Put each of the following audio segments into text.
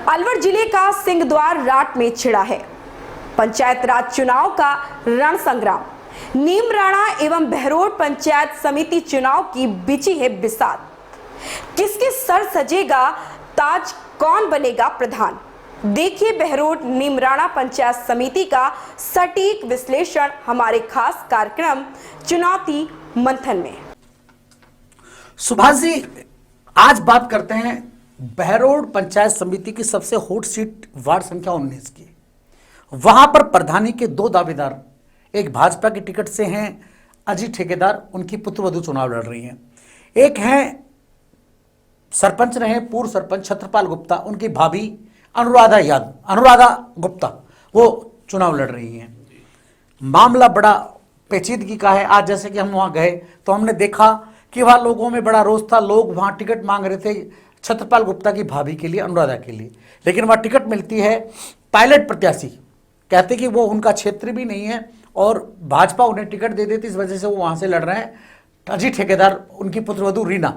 अलवर जिले का सिंहद्वार राट में छिड़ा है पंचायत राज चुनाव का रण संग्राम। नीमराणा एवं बहरोड पंचायत समिति चुनाव की बिची है बिसात। किसके सर सजेगा ताज, कौन बनेगा प्रधान? देखिए बहरोड नीमराणा पंचायत समिति का सटीक विश्लेषण हमारे खास कार्यक्रम चुनौती मंथन में। सुभाष जी, आज बात करते हैं बहरोड पंचायत समिति की सबसे हॉट सीट वार्ड संख्या 19 की। वहां पर प्रधानी के दो दावेदार, एक भाजपा की टिकट से हैं अजीत ठेकेदार, उनकी पुत्रवधू चुनाव लड़ रही हैं। एक हैं सरपंच रहे पूर्व सरपंच छत्रपाल गुप्ता, उनकी भाभी अनुराधा गुप्ता, वो चुनाव लड़ रही हैं। मामला बड़ा पेचीदगी का है। आज जैसे कि हम वहां गए तो हमने देखा कि वहां लोगों में बड़ा रोष था। लोग वहां टिकट मांग रहे थे छत्रपाल गुप्ता की भाभी के लिए, अनुराधा के लिए, लेकिन वहां टिकट मिलती है पायलट प्रत्याशी, कहते कि वो उनका क्षेत्र भी नहीं है और भाजपा उन्हें टिकट दे देती, इस वजह से वो वहां से लड़ रहे हैं। अजीत ठेकेदार, उनकी पुत्रवधू रीना।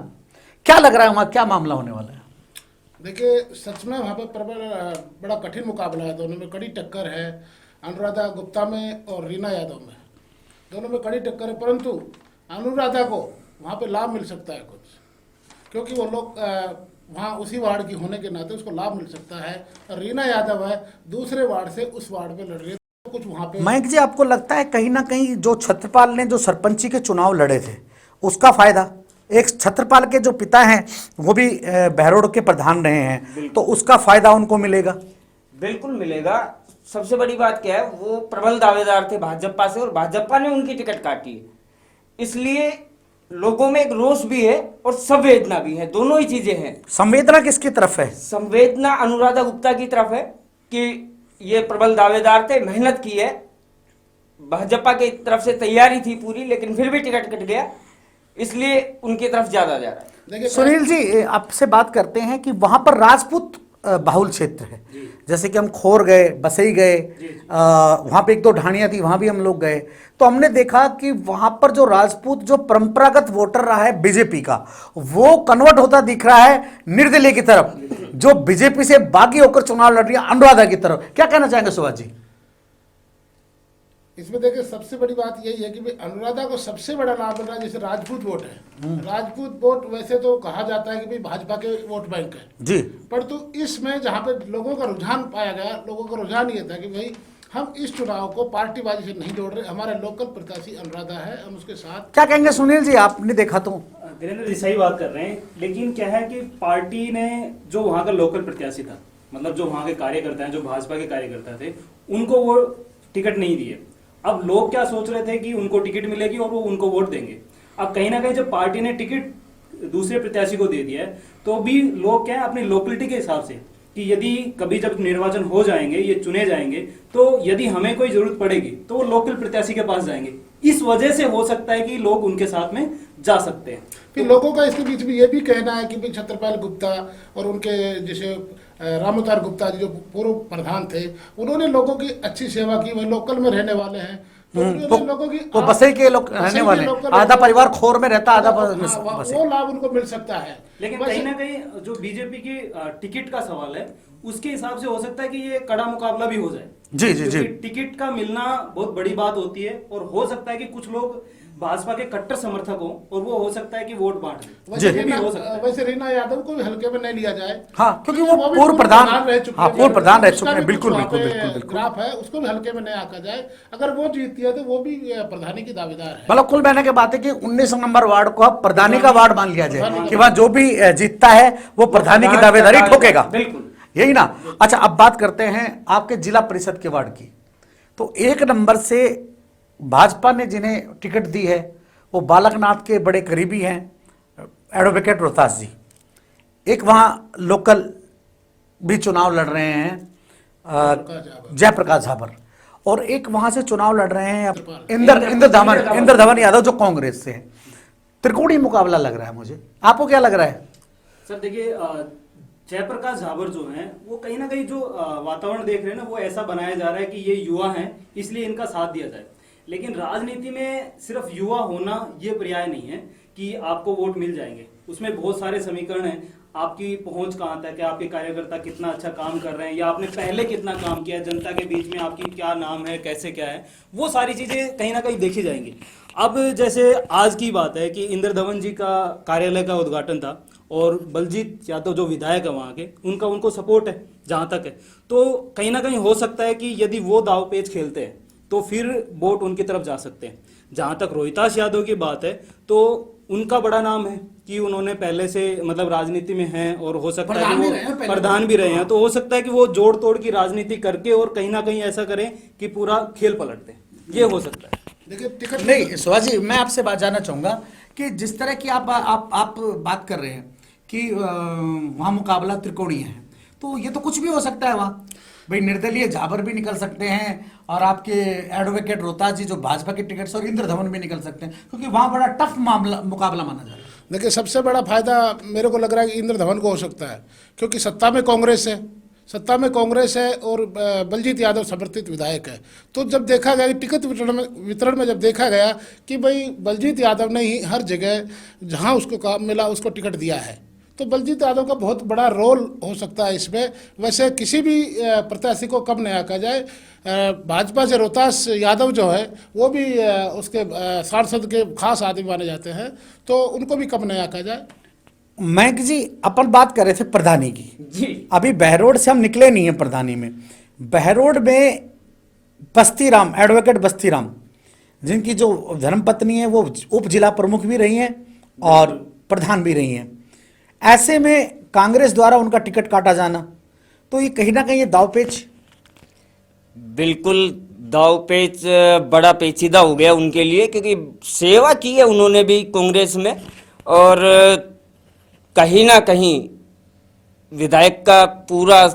क्या लग रहा है वहां क्या मामला होने वाला है? देखिए, सच में वहाँ पर बड़ा कठिन मुकाबला है। दोनों में कड़ी टक्कर है। अनुराधा गुप्ता में और रीना यादव में, दोनों में कड़ी टक्कर है। परंतु अनुराधा को वहाँ पे लाभ मिल सकता है कुछ, क्योंकि वो लोग वहाँ उसी वार्ड की होने के नाते उसको लाभ मिल सकता है। और रीना यादव है दूसरे वार्ड से, उस वार्ड में लड़ रही है, तो कुछ वहाँ पे। मयंक जी, आपको लगता है कहीं ना कहीं जो छत्रपाल ने जो सरपंची के चुनाव लड़े थे उसका फायदा, एक छत्रपाल के जो पिता हैं वो भी बहरोड के प्रधान रहे हैं, तो उसका फायदा उनको मिलेगा? बिल्कुल मिलेगा। सबसे बड़ी बात क्या है, वो प्रबल दावेदार थे भाजपा से और भाजपा ने उनकी टिकट काटी है, इसलिए लोगों में एक रोष भी है और संवेदना भी है। दोनों ही चीजें हैं। संवेदना किसकी तरफ है? संवेदना अनुराधा गुप्ता की तरफ है कि ये प्रबल दावेदार थे, मेहनत की है, भाजपा की तरफ से तैयारी थी पूरी, लेकिन फिर भी टिकट कट गया, इसलिए उनकी तरफ ज्यादा जा रहा है। सुनील जी, आपसे बात करते हैं कि वहां पर राजपूत बाहुल क्षेत्र है, जैसे कि हम खोर गए, बसई गए, वहां पे एक दो ढाणियां थी, वहां भी हम लोग गए, तो हमने देखा कि वहां पर जो राजपूत जो परंपरागत वोटर रहा है बीजेपी का, वो कन्वर्ट होता दिख रहा है निर्दलीय की तरफ, जो बीजेपी से बागी होकर चुनाव लड़ रही है अनुराधा की तरफ। क्या कहना चाहेंगे सुभाष जी? इसमें देखिए, सबसे बड़ी बात यही है कि भाई अनुराधा को सबसे बड़ा लाभ मिल रहा है। जैसे राजपूत वोट है, राजपूत वोट वैसे तो कहा जाता है कि भाई भाजपा के वोट बैंक है जी, परंतु इसमें जहाँ पे लोगों का रुझान पाया गया, लोगों का रुझान ये था कि भाई हम इस चुनाव को पार्टीबाजी से नहीं जोड़ रहे, हमारा लोकल प्रत्याशी अनुराधा है, हम उसके साथ। क्या कहेंगे सुनील जी, आपने देखा तो? वीरेंद्र जी सही बात कर रहे हैं, लेकिन क्या है कि पार्टी ने जो वहाँ का लोकल प्रत्याशी था, मतलब जो वहाँ के कार्यकर्ता हैं, जो भाजपा के कार्यकर्ता थे, उनको वो टिकट नहीं दिए। अब लोग क्या सोच रहे थे कि उनको टिकट मिलेगी और वो उनको वोट देंगे। अब कहीं ना कहीं जब पार्टी ने टिकट दूसरे प्रत्याशी को दे दिया है, तो भी लोग क्या है अपनी लोकलिटी के हिसाब से कि यदि कभी जब निर्वाचन हो जाएंगे, ये चुने जाएंगे, तो यदि हमें कोई जरूरत पड़ेगी तो वो लोकल प्रत्याशी के पास जाएंगे। इस वजह से हो सकता है कि लोग उनके साथ में जा सकते हैं। फिर लोगों का इसके बीच में ये भी कहना है कि भाई छत्रपाल गुप्ता और उनके जैसे रामअवतार गुप्ता जी जो पूर्व प्रधान थे, उन्होंने लोगों की अच्छी सेवा की, वह लोकल में रहने वाले हैं, तो लोगों की वो बसई के लोग रहने वाले, आधा परिवार खोर में रहता, आधा बसई। वो लाभ उनको मिल सकता है। लेकिन कहीं ना कहीं जो बीजेपी की टिकट का सवाल है, उसके हिसाब से हो सकता है कि ये कड़ा मुकाबला भी हो जाए। जी जी जी, टिकट का मिलना बहुत बड़ी बात होती है और हो सकता है कि कुछ लोग भाजपा के कट्टर समर्थक हो और वो हो सकता है कि वोट बांट दें। वैसे रीना यादव को भी हल्के में नहीं लिया जाए, हाँ, क्योंकि वो पूर्व प्रधान रह चुके हैं, पूर्व प्रधान रह चुके हैं। बिल्कुल बिल्कुल बिल्कुल ग्राफ है, उसको भी हल्के में नहीं आका जाए। अगर वो जीतती है तो वो भी प्रधानी की दावेदार है। मतलब कुल कहने की बात है कि 19 नंबर वार्ड को अब प्रधानी का वार्ड मान लिया जाए कि वहां जो भी जीतता है वो प्रधानी की दावेदारी ठोकेगा। बिल्कुल यही ना? अच्छा, अब बात करते हैं आपके जिला परिषद के वार्ड की। तो 1 नंबर से भाजपा ने जिन्हें टिकट दी है वो बालकनाथ के बड़े करीबी हैं, एडवोकेट रोहतास जी। एक वहाँ लोकल भी चुनाव लड़ रहे हैं जयप्रकाश झाबर, और एक वहाँ से चुनाव लड़ रहे हैं इंद्र धवन यादव जो कांग्रेस से हैं। त्रिकोणीय मुकाबला लग रहा है मुझे, आपको क्या लग रहा है? सर देखिए, जयप्रकाश झाबर जो हैं वो कहीं ना कहीं जो वातावरण देख रहे हैं ना, वो ऐसा बनाया जा रहा है कि ये युवा हैं इसलिए इनका साथ दिया जाए। लेकिन राजनीति में सिर्फ युवा होना ये पर्याय नहीं है कि आपको वोट मिल जाएंगे। उसमें बहुत सारे समीकरण हैं। आपकी पहुंच कहाँ तक है, आपके कार्यकर्ता कितना अच्छा काम कर रहे हैं, या आपने पहले कितना काम किया, जनता के बीच में आपकी क्या नाम है, कैसे क्या है, वो सारी चीज़ें कहीं ना कहीं देखी जाएंगी। अब जैसे आज की बात है कि इंद्र धवन जी का कार्यालय का उद्घाटन था और बलजीत यादव जो विधायक है वहाँ के, उनको सपोर्ट है जहाँ तक है, तो कहीं ना कहीं हो सकता है कि यदि वो दाव पेच खेलते हैं तो फिर वोट उनकी तरफ जा सकते हैं। जहाँ तक रोहिताश यादव की बात है तो उनका बड़ा नाम है कि उन्होंने पहले से मतलब राजनीति में हैं और हो सकता है कि वो प्रधान भी रहे हैं, तो हो सकता है कि वो जोड़ तोड़ की राजनीति करके और कहीं ना कहीं ऐसा करें कि पूरा खेल पलट दें, ये हो सकता है। देखिए टिकट नहीं सुभाष जी, मैं आपसे बात जानना चाहूंगा कि जिस तरह की आप बात कर रहे हैं कि वहाँ मुकाबला त्रिकोणीय है, तो ये तो कुछ भी हो सकता है वहाँ। भाई निर्दलीय झाबर भी निकल सकते हैं और आपके एडवोकेट रोहतास जी जो भाजपा के टिकट से, और इंद्र धवन भी निकल सकते हैं, क्योंकि वहाँ बड़ा टफ मुकाबला माना जा रहा है। देखिए सबसे बड़ा फायदा मेरे को लग रहा है कि इंद्र धवन को हो सकता है, क्योंकि सत्ता में कांग्रेस है और बलजीत यादव समर्थित विधायक है। तो जब देखा गया कि टिकट वितरण में जब देखा गया कि भाई बलजीत यादव ने ही हर जगह जहां उसको काम मिला उसको टिकट दिया है, तो बलजीत यादव का बहुत बड़ा रोल हो सकता है इसमें। वैसे किसी भी प्रत्याशी को कम नहीं आंका जाए, भाजपा से रोहतास यादव जो है वो भी उसके सांसद के खास आदमी माने जाते हैं, तो उनको भी कम नहीं आंका जाए। मयंक जी, अपन बात कर रहे थे प्रधानी की जी। अभी बहरोड से हम निकले नहीं है प्रधानी में। बहरोड में बस्तीराम, एडवोकेट बस्तीराम, जिनकी जो धर्मपत्नी है वो उप जिला प्रमुख भी रही हैं और प्रधान भी रही हैं, ऐसे में कांग्रेस द्वारा उनका टिकट काटा जाना, तो ये कहीं ना कहीं ये दावपेच। बिल्कुल दावपेच बड़ा पेचीदा हो गया उनके लिए, क्योंकि सेवा की है उन्होंने भी कांग्रेस में और कहीं ना कहीं विधायक का पूरा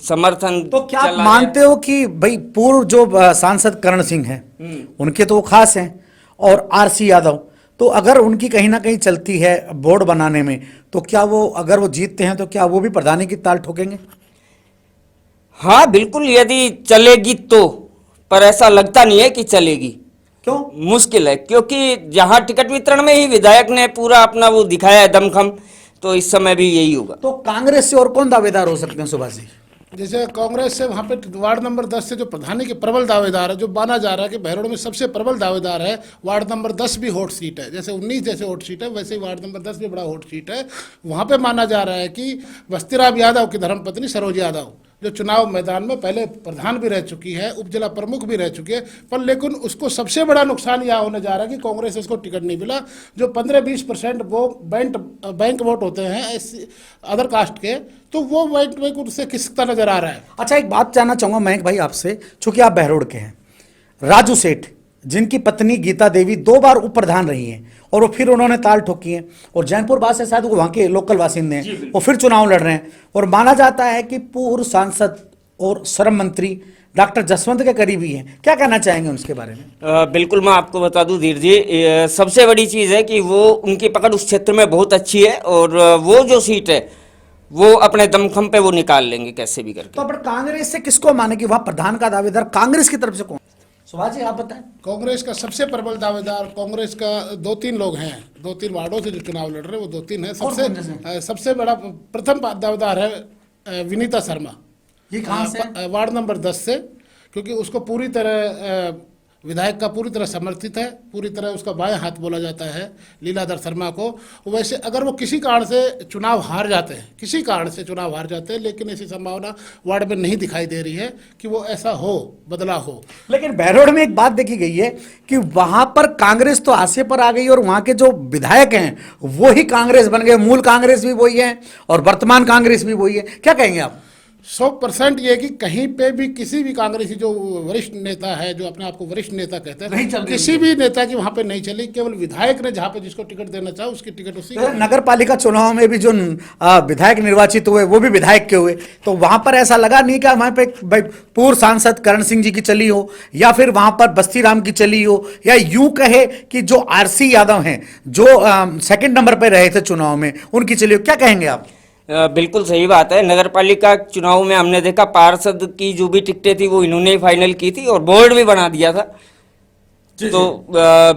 समर्थन। तो क्या आप मानते हो कि भाई पूर्व जो सांसद करण सिंह हैं उनके तो वो खास हैं, और आरसी यादव, तो अगर उनकी कहीं ना कहीं चलती है बोर्ड बनाने में, तो क्या वो अगर वो जीतते हैं तो क्या वो भी प्रधानी की ताल ठोकेंगे? हाँ बिल्कुल, यदि चलेगी तो, पर ऐसा लगता नहीं है कि चलेगी। क्यों? मुश्किल है, क्योंकि जहां टिकट वितरण में ही विधायक ने पूरा अपना वो दिखाया है दमखम, तो इस समय भी यही होगा। तो कांग्रेस से और कौन दावेदार हो सकते हैं सुभाष जी? जैसे कांग्रेस से वहाँ पे वार्ड नंबर 10 से जो प्रधानी के प्रबल दावेदार है, जो माना जा रहा है कि बहरोड में सबसे प्रबल दावेदार है, वार्ड नंबर 10 भी हॉट सीट है। जैसे 19 जैसे हॉट सीट है, वैसे ही वार्ड नंबर 10 भी बड़ा हॉट सीट है। वहाँ पे माना जा रहा है कि बस्तीराम यादव की धर्मपत्नी सरोज यादव, जो चुनाव मैदान में पहले प्रधान भी रह चुकी है, उप जिला प्रमुख भी रह चुकी है, पर लेकिन उसको सबसे बड़ा नुकसान यह होने जा रहा है कि कांग्रेस से उसको टिकट नहीं मिला। जो 15-20% वो बैंक वोट होते हैं अदर कास्ट के, तो वो बैंक उससे खिसकता नजर आ रहा है। अच्छा, एक बात जानना चाहूंगा मयंक भाई आपसे, चूंकि आप बहरोड के हैं, राजू सेठ जिनकी पत्नी गीता देवी 2 बार उप प्रधान रही हैं और वो फिर उन्होंने ताल ठोकी है, और जैनपुर बात से शायद वो वहाँ के लोकल बासिंदे हैं, वो फिर चुनाव लड़ रहे हैं, और माना जाता है कि पूर्व सांसद और श्रम मंत्री डॉक्टर जसवंत के करीबी हैं। क्या कहना चाहेंगे उसके बारे में? बिल्कुल, मैं आपको बता दूं धीर जी, सबसे बड़ी चीज़ है कि वो उनकी पकड़ उस क्षेत्र में बहुत अच्छी है और वो जो सीट है वो अपने दमखम पे वो निकाल लेंगे कैसे भी करके। तो अपन कांग्रेस से किसको माने कि वहाँ प्रधान का दावेदार कांग्रेस की तरफ से कौन? सुभाष जी आप बताएं। कांग्रेस का सबसे प्रबल दावेदार कांग्रेस का 2-3 लोग हैं, 2-3 वार्डों से जो चुनाव लड़ रहे हैं वो 2-3 हैं। सबसे बड़ा प्रथम दावेदार है विनीता शर्मा। ये कहाँ से? वार्ड नंबर 10 से, क्योंकि उसको पूरी तरह विधायक का पूरी तरह समर्थित है, पूरी तरह उसका बाएं हाथ बोला जाता है लीलाधर शर्मा को। वैसे अगर वो किसी कारण से चुनाव हार जाते हैं, लेकिन ऐसी संभावना वार्ड में नहीं दिखाई दे रही है कि वो ऐसा हो, बदला हो। लेकिन बहरोड में एक बात देखी गई है कि वहां पर कांग्रेस तो आसे पर आ गई और वहां के जो विधायक हैं वो ही कांग्रेस बन गए, मूल कांग्रेस भी वही है और वर्तमान कांग्रेस भी वही है। क्या कहेंगे आप? 100% ये कि कहीं पे भी किसी भी कांग्रेसी जो वरिष्ठ नेता है, जो अपने आप को वरिष्ठ नेता कहते हैं, किसी भी नेता की वहां पे नहीं चली। केवल विधायक ने जहां पे जिसको टिकट देना चाहा उसकी टिकट उसी। नगर पालिका चुनाव में भी जो विधायक निर्वाचित हुए वो भी विधायक के हुए, तो वहां पर ऐसा लगा नहीं कि वहां पे पूर्व सांसद करण सिंह जी की चली हो, या फिर वहां पर बस्तीराम की चली हो, या यूं कहे कि जो आरसी यादव हैं जो 2nd नंबर पर रहे थे चुनाव में, उनकी चली हो। क्या कहेंगे आप? बिल्कुल सही बात है। नगर पालिका चुनाव में हमने देखा पार्षद की जो भी टिकटें थी वो इन्होंने ही फाइनल की थी और बोर्ड भी बना दिया था। तो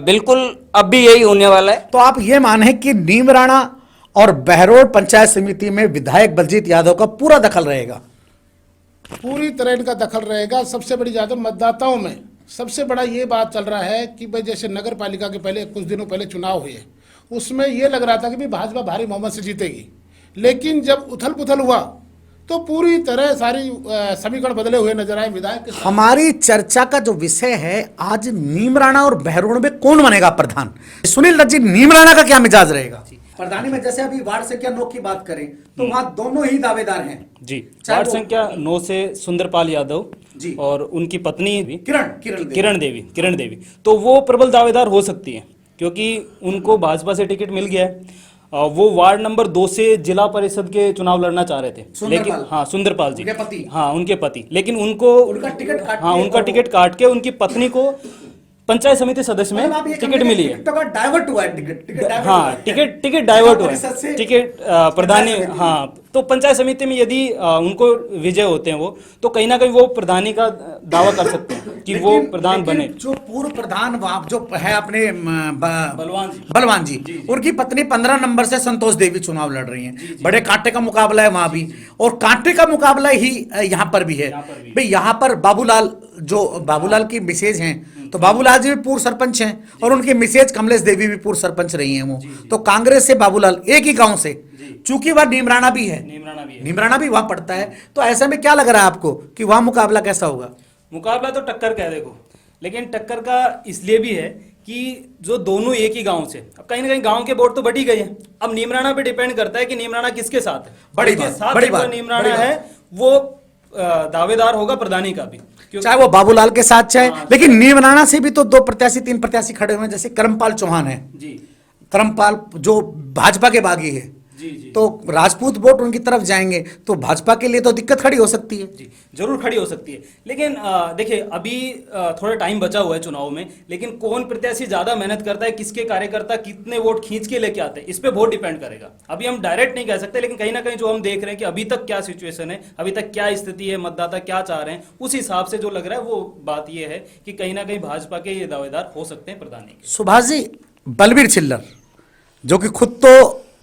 बिल्कुल अब भी यही होने वाला है। तो आप ये माने कि नीम राणा और बहरोड पंचायत समिति में विधायक बलजीत यादव का पूरा दखल रहेगा। पूरी तरह इनका दखल रहेगा। सबसे बड़ी ज़्यादा मतदाताओं में सबसे बड़ा ये बात चल रहा है कि भाई जैसे नगर पालिका के पहले कुछ दिनों पहले चुनाव हुए, उसमें ये लग रहा था कि भाई भाजपा भारी बहुमत से जीतेगी, लेकिन जब उथल पुथल हुआ तो पूरी तरह सारी समीकरण बदले हुए नजर आए विधायक के साथ। हमारी चर्चा का जो विषय है आज नीमराणा और बहरोड में कौन बनेगा प्रधान। सुनील दत्त जी, नीमराणा का क्या मिजाज रहेगा प्रधानी में? जैसे अभी वार्ड संख्या 9 की बात करें तो वहां दोनों ही दावेदार हैं जी। वार्ड संख्या 9 से सुंदरपाल यादव जी और उनकी पत्नी भी किरण देवी, तो वो प्रबल दावेदार हो सकती है क्योंकि उनको भाजपा से टिकट मिल गया है। वो वार्ड नंबर 2 से जिला परिषद के चुनाव लड़ना चाह रहे थे, लेकिन हाँ सुंदरपाल जी, उनके पति, लेकिन उनका टिकट काट के उनकी पत्नी को पंचायत समिति सदस्य में टिकट मिली है। डाइवर्ट हुआ है टिकट डाइवर्ट हुआ है, टिकट प्रधानी। हाँ, तो पंचायत समिति में यदि उनको विजय होते हैं वो, तो कहीं ना कहीं वो प्रधानी का दावा कर सकते हैं कि वो प्रधान बने। जो पूर्व प्रधान जो है अपने बलवान जी, उनकी पत्नी 15 नंबर से संतोष देवी चुनाव लड़ रही हैं। बड़े कांटे का मुकाबला है वहां भी, और कांटे का मुकाबला ही यहाँ पर भी है भाई। यहाँ पर बाबूलाल की मिसेज हैं, तो बाबूलाल जी भी पूर्व सरपंच हैं और उनकी मिसेज कमलेश देवी भी पूर्व सरपंच रही हैं। वो तो कांग्रेस से बाबूलाल एक ही गांव से, चूंकि वह नीमराणा भी है, नीमराणा भी वहां पड़ता है, तो ऐसे में क्या लग रहा है आपको कि वहां मुकाबला कैसा होगा? मुकाबला तो टक्कर का है देखो, लेकिन टक्कर का इसलिए भी है कि जो दोनों एक ही गांव से, अब कहीं ना कहीं गांव के वोट तो बढ़ी गए हैं। अब नीमराणा पे डिपेंड करता है कि नीमराणा किसके साथ है। बड़ी बात नीमराणा है वो दावेदार होगा प्रधानी का भी, चाहे वो बाबूलाल के साथ चाहे। लेकिन नीमराणा से भी तो 2 प्रत्याशी 3 प्रत्याशी खड़े हुए हैं, जैसे करमपाल चौहान है जी, करमपाल जो भाजपा के बागी है जी जी, तो राजपूत वोट उनकी तरफ जाएंगे, तो भाजपा के लिए तो दिक्कत खड़ी हो सकती है। जी, जरूर खड़ी हो सकती है। लेकिन देखिए अभी थोड़ा टाइम बचा हुआ है चुनाव में, लेकिन कौन प्रत्याशी ज्यादा मेहनत करता है, किसके कार्यकर्ता कितने वोट खींच के लेके आते हैं, इस पे बहुत डिपेंड करेगा। अभी हम डायरेक्ट नहीं कह सकते, लेकिन कहीं ना कहीं जो हम देख रहे हैं कि अभी तक क्या सिचुएशन है, अभी तक क्या स्थिति है, मतदाता क्या चाह रहे हैं, उस हिसाब से जो लग रहा है वो बात ये है कि कहीं ना कहीं भाजपा के ये दावेदार हो सकते हैं प्रधानी के। सुभाष जी, बलबीर छिल्लर जो कि खुद तो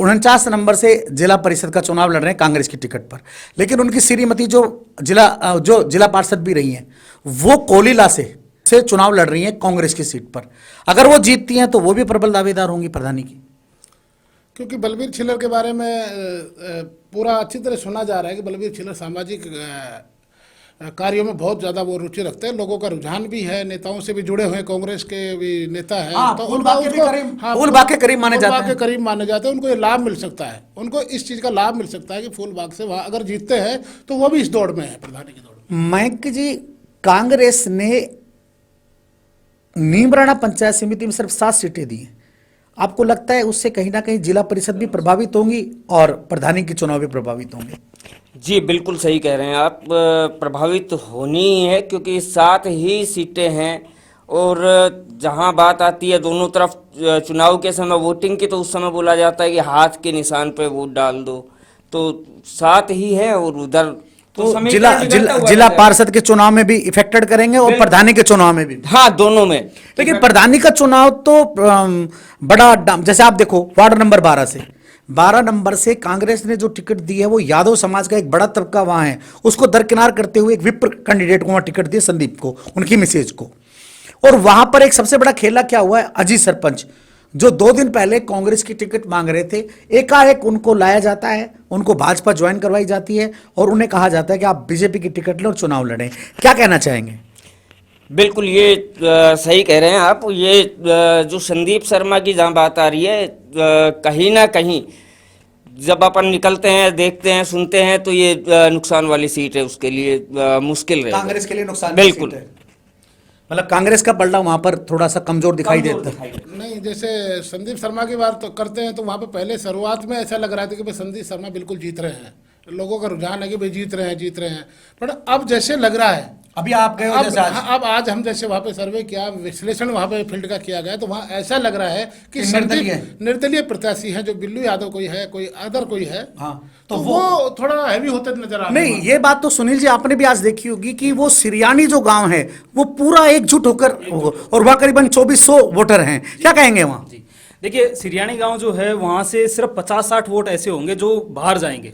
49 नंबर से जिला परिषद का चुनाव लड़ रहे हैं कांग्रेस की टिकट पर, लेकिन उनकी श्रीमती जो जिला पार्षद भी रही हैं, वो कोलिला से चुनाव लड़ रही हैं कांग्रेस की सीट पर। अगर वो जीतती हैं तो वो भी प्रबल दावेदार होंगी प्रधानी की। क्योंकि बलबीर छिल्लर के बारे में पूरा अच्छी तरह सुना जा रहा है कि बलबीर छिल्लर सामाजिक कार्यों में बहुत ज़्यादा वो रुचि रखते हैं। लोगों का रुझान भी है, नेताओं से भी जुड़े हुए हैं, कांग्रेस के भी नेता हैं। तो फूलबाग के करीब माने जाते हैं। उनको ये लाभ मिल सकता है, उनको इस चीज़ का लाभ मिल सकता है कि फूलबाग से वहाँ अगर जीतते हैं तो वो भी इस दौड़ में है, प्रधानी की दौड़ में। मयंक जी, कांग्रेस ने नीमराणा पंचायत समिति में सिर्फ 7 सीटें दी हैं। आपको लगता है उससे कहीं ना कहीं जिला परिषद भी प्रभावित होंगी और प्रधानी के चुनाव भी प्रभावित होंगे? जी बिल्कुल सही कह रहे हैं आप, प्रभावित होनी ही है क्योंकि 7 ही सीटें हैं। और जहां बात आती है दोनों तरफ चुनाव के समय वोटिंग की, तो उस समय बोला जाता है कि हाथ के निशान पे वोट डाल दो, तो 7 ही है। और उधर तो जिला पार्षद के चुनाव में भी इफेक्टेड करेंगे और प्रधानी के चुनाव में भी। हाँ, दोनों में। लेकिन प्रधानी का चुनाव तो बड़ा, जैसे आप देखो वार्ड नंबर 12 नंबर से कांग्रेस ने जो टिकट दी है वो यादव समाज का एक बड़ा तबका वहां है, उसको दरकिनार करते हुए एक विप्र कैंडिडेट को वहां टिकट दिया, संदीप को, उनकी मिसेज को। और वहां पर एक सबसे बड़ा खेला क्या हुआ है, अजीत सरपंच जो 2 दिन पहले कांग्रेस की टिकट मांग रहे थे, एकाएक उनको लाया जाता है, उनको भाजपा ज्वाइन करवाई जाती है और उन्हें कहा जाता है कि आप बीजेपी की टिकट लें और चुनाव लड़ें। क्या कहना चाहेंगे? बिल्कुल ये सही कह रहे हैं आप। ये जो संदीप शर्मा की जहाँ बात आ रही है, कहीं ना कहीं जब अपन निकलते हैं, देखते हैं, सुनते हैं, तो ये नुकसान वाली सीट है, उसके लिए मुश्किल रहेगा। कांग्रेस के लिए नुकसान बिल्कुल, मतलब कांग्रेस का पलड़ा वहां पर थोड़ा सा कमजोर दिखाई देता है। नहीं, जैसे संदीप शर्मा की बात तो करते हैं तो वहाँ पे पहले शुरुआत में ऐसा लग रहा था कि भाई संदीप शर्मा बिल्कुल जीत रहे हैं, लोगों का रुझान है कि भाई जीत रहे हैं। पर अब जैसे लग रहा है, अभी आप गए हो जैसे अब आज हम जैसे वहाँ पे सर्वे किया, विश्लेषण वहाँ पे फील्ड का किया गया, तो वहाँ ऐसा लग रहा है कि निर्दलीय प्रत्याशी है, जो बिल्लू यादव कोई है, कोई अदर कोई है, हाँ, तो वो थोड़ा हैवी होते नजर आ रहा है। नहीं, ये बात तो सुनील जी आपने भी आज देखी होगी कि वो सिरियानी जो गांव है वो पूरा एकजुट होकर, और वहाँ करीबन 2400 वोटर हैं। क्या कहेंगे वहाँ? देखिए सिरियानी गांव जो है वहां से सिर्फ 50-60 वोट ऐसे होंगे जो बाहर जाएंगे,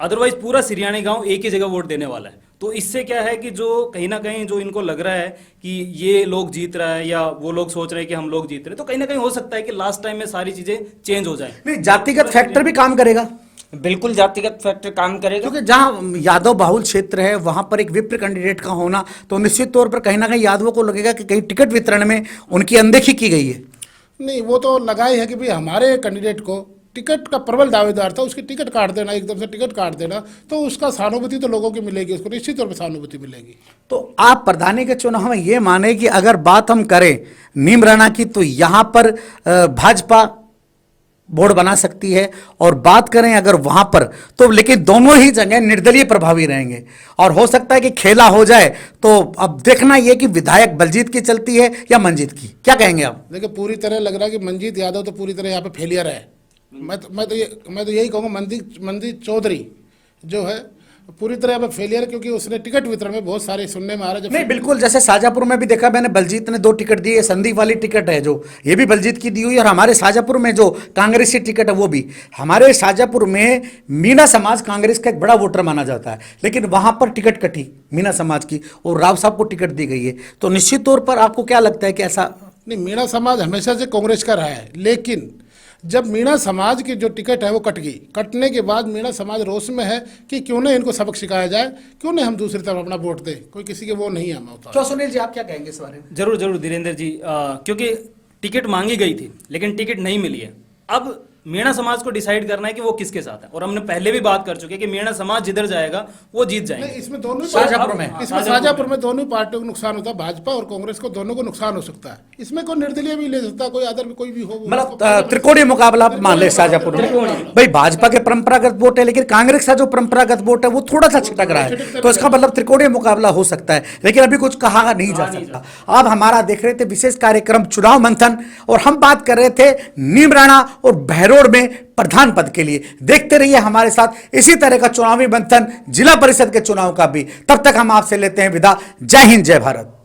अदरवाइज पूरा सिरियानी गांव एक ही जगह वोट देने वाला है। तो इससे क्या है कि जो कहीं ना कहीं जो इनको लग रहा है कि ये लोग जीत रहा है या वो लोग सोच रहे हैं कि हम लोग जीत रहे हैं, तो कहीं ना कहीं हो सकता है कि लास्ट टाइम में सारी चीजें चेंज हो जाए। नहीं, जातिगत फैक्टर भी काम करेगा, बिल्कुल जातिगत फैक्टर काम करेगा। क्योंकि जहां यादव बाहुल क्षेत्र है वहां पर एक विप्र कैंडिडेट का होना, तो निश्चित तौर पर कहीं ना कहीं यादवों को लगेगा कि कहीं टिकट वितरण में उनकी अनदेखी की गई है। नहीं, वो तो लगा ही है कि भाई हमारे कैंडिडेट को टिकट का प्रबल दावेदार था, उसकी टिकट काट देना, एकदम से टिकट काट देना, तो उसका सहानुभूति तो लोगों की मिलेगी, उसको निश्चित तौर पर सहानुभूति मिलेगी। तो आप प्रधानी के चुनाव में ये माने कि अगर बात हम करें नीम राणा की, तो यहां पर भाजपा बोर्ड बना सकती है, और बात करें अगर वहां पर, तो लेकिन दोनों ही जगह निर्दलीय प्रभावी रहेंगे, और हो सकता है कि खेला हो जाए। तो अब देखना यह कि विधायक बलजीत की चलती है या मंजीत की, क्या कहेंगे आप? देखिए, पूरी तरह लग रहा है कि मंजीत यादव तो पूरी तरह यहाँ पे फेलियर है। मैं तो यही कहूँगा, मंजीत चौधरी जो है पूरी तरह यहाँ पे फेलियर, क्योंकि उसने टिकट वितरण में बहुत सारे सुनने में आ रहा है। नहीं, बिल्कुल, जैसे शाजापुर में भी देखा मैंने, बलजीत ने 2 टिकट दिए, संदीप वाली टिकट है जो, ये भी बलजीत की दी हुई, और हमारे शाजापुर में जो कांग्रेसी टिकट है वो भी। हमारे शाजापुर में मीना समाज कांग्रेस का एक बड़ा वोटर माना जाता है, लेकिन वहां पर टिकट कटी मीना समाज की और राव साहब को टिकट दी गई है। तो निश्चित तौर पर आपको क्या लगता है कि ऐसा? नहीं, मीणा समाज हमेशा से कांग्रेस का रहा है, लेकिन जब मीणा समाज की जो टिकट है वो कट गई, कटने के बाद मीणा समाज रोष में है कि क्यों नहीं इनको सबक सिखाया जाए, क्यों नहीं हम दूसरी तरफ अपना वोट दें, कोई किसी के वो नहीं है होता। क्यों सुनील जी, आप क्या कहेंगे इस बारे में? जरूर जरूर धीरेन्द्र जी, क्योंकि टिकट मांगी गई थी लेकिन टिकट नहीं मिली है। अब मीणा समाज को डिसाइड करना है कि वो किसके साथ है, और हमने पहले भी बात कर चुके हैं कि मीणा समाज जिधर जाएगा वो जीत जाएंगे। इसमें दोनों शाजापुर में शाजापुर में दोनों पार्टियों को नुकसान होता है, भाजपा और कांग्रेस को दोनों को नुकसान हो सकता है। इसमें कोई निर्दलीय भी ले सकता है, कोई अदर भी कोई भी हो, मतलब त्रिकोणीय मुकाबला मान ले शाजापुर में। भाई भाजपा के परंपरागत वोट है, लेकिन कांग्रेस का जो परंपरागत वोट है वो थोड़ा सा छिटक रहा है, तो इसका मतलब त्रिकोणीय मुकाबला हो सकता है, लेकिन अभी कुछ कहा नहीं जा सकता। अब हमारा देख रहे थे विशेष कार्यक्रम चुनाव मंथन, और हम बात कर रहे थे नीम राणा और बहरोड में प्रधान पद के लिए। देखते रहिए हमारे साथ इसी तरह का चुनावी मंथन जिला परिषद के चुनाव का भी। तब तक हम आपसे लेते हैं विदा। जय हिंद, जय भारत।